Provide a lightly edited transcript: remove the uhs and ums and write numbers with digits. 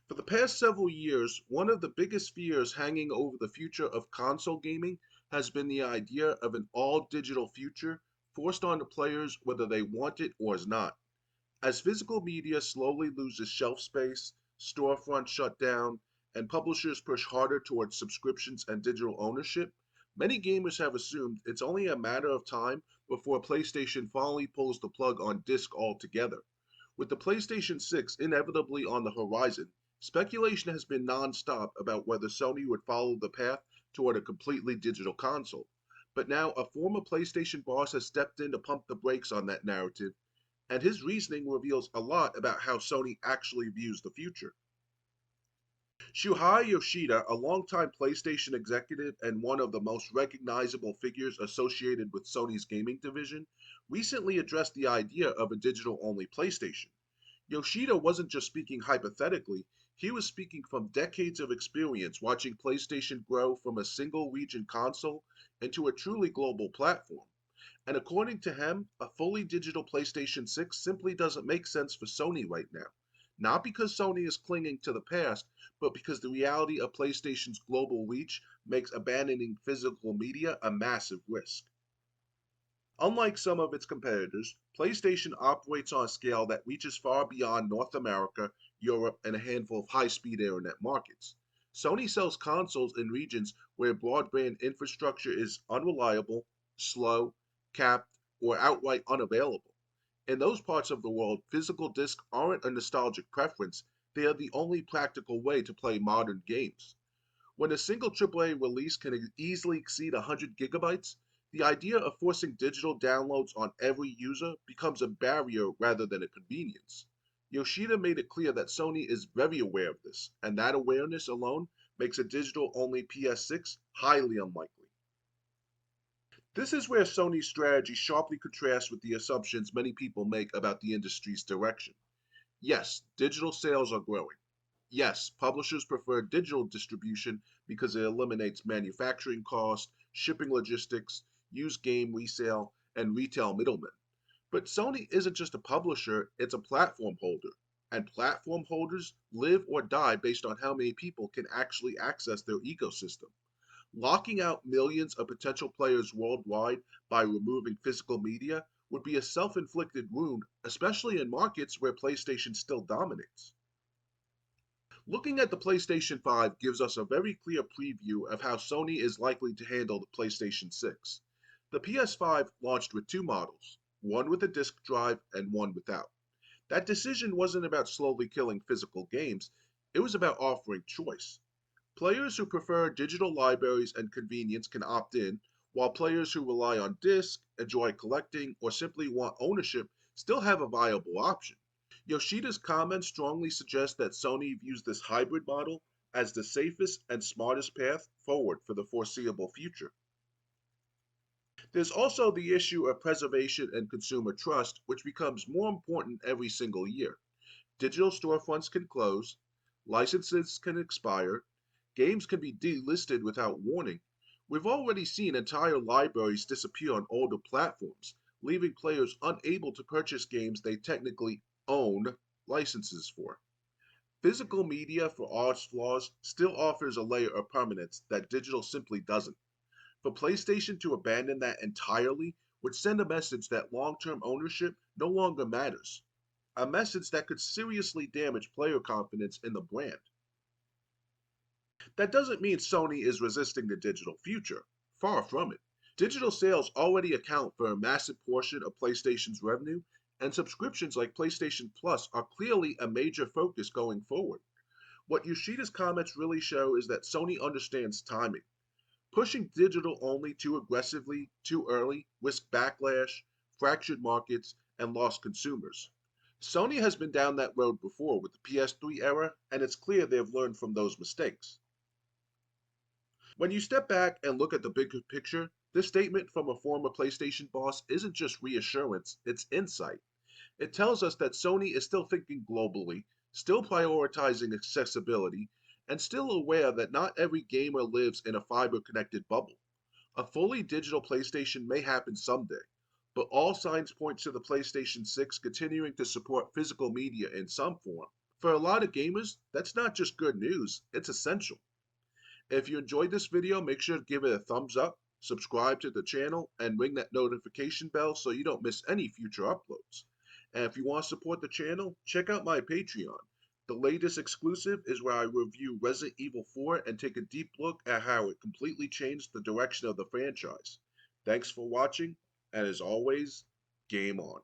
For the past several years, one of the biggest fears hanging over the future of console gaming has been the idea of an all digital future forced onto players whether they want it or is not. As physical media slowly loses shelf space, storefronts shut down, and publishers push harder towards subscriptions and digital ownership, many gamers have assumed it's only a matter of time before PlayStation finally pulls the plug on disc altogether. With the PlayStation 6 inevitably on the horizon, speculation has been non-stop about whether Sony would follow the path toward a completely digital console. But now a former PlayStation boss has stepped in to pump the brakes on that narrative, and his reasoning reveals a lot about how Sony actually views the future. Shuhei Yoshida, a longtime PlayStation executive and one of the most recognizable figures associated with Sony's gaming division, recently addressed the idea of a digital only PlayStation. Yoshida wasn't just speaking hypothetically, he was speaking from decades of experience watching PlayStation grow from a single region console into a truly global platform. And according to him, a fully digital PlayStation 6 simply doesn't make sense for Sony right now. Not because Sony is clinging to the past, but because the reality of PlayStation's global reach makes abandoning physical media a massive risk. Unlike some of its competitors, PlayStation operates on a scale that reaches far beyond North America, Europe, and a handful of high speed internet markets. Sony sells consoles in regions where broadband infrastructure is unreliable, slow, capped, or outright unavailable. In those parts of the world, physical discs aren't a nostalgic preference, they are the only practical way to play modern games. When a single AAA release can easily exceed 100 gigabytes, the idea of forcing digital downloads on every user becomes a barrier rather than a convenience. Yoshida made it clear that Sony is very aware of this, and that awareness alone makes a digital only PS6 highly unlikely. This is where Sony's strategy sharply contrasts with the assumptions many people make about the industry's direction. Yes, digital sales are growing. Yes, publishers prefer digital distribution because it eliminates manufacturing costs, shipping logistics, used game resale, and retail middlemen. But Sony isn't just a publisher, it's a platform holder. And platform holders live or die based on how many people can actually access their ecosystem. Locking out millions of potential players worldwide by removing physical media would be a self inflicted wound, especially in markets where PlayStation still dominates. Looking at the PlayStation 5 gives us a very clear preview of how Sony is likely to handle the PlayStation 6. The PS5 launched with two models, one with a disk drive and one without. That decision wasn't about slowly killing physical games, it was about offering choice. Players who prefer digital libraries and convenience can opt in, while players who rely on disc, enjoy collecting, or simply want ownership still have a viable option. Yoshida's comments strongly suggest that Sony views this hybrid model as the safest and smartest path forward for the foreseeable future. There's also the issue of preservation and consumer trust, which becomes more important every single year. Digital storefronts can close, licenses can expire, games can be delisted without warning. We've already seen entire libraries disappear on older platforms, leaving players unable to purchase games they technically own licenses for. Physical media, for all its flaws, still offers a layer of permanence that digital simply doesn't. For PlayStation to abandon that entirely would send a message that long term ownership no longer matters, a message that could seriously damage player confidence in the brand. That doesn't mean Sony is resisting the digital future. Far from it. Digital sales already account for a massive portion of PlayStation's revenue, and subscriptions like PlayStation Plus are clearly a major focus going forward. What Yoshida's comments really show is that Sony understands timing. Pushing digital only too aggressively, too early, risks backlash, fractured markets, and lost consumers. Sony has been down that road before with the PS3 era, and it's clear they have learned from those mistakes. When you step back and look at the bigger picture, this statement from a former PlayStation boss isn't just reassurance, it's insight. It tells us that Sony is still thinking globally, still prioritizing accessibility, and still aware that not every gamer lives in a fiber connected bubble. A fully digital PlayStation may happen someday, but all signs point to the PlayStation 6 continuing to support physical media in some form. For a lot of gamers, that's not just good news, it's essential. If you enjoyed this video, make sure to give it a thumbs up, subscribe to the channel, and ring that notification bell so you don't miss any future uploads. And if you want to support the channel, check out my Patreon. The latest exclusive is where I review Resident Evil 4 and take a deep look at how it completely changed the direction of the franchise. Thanks for watching, and as always, game on.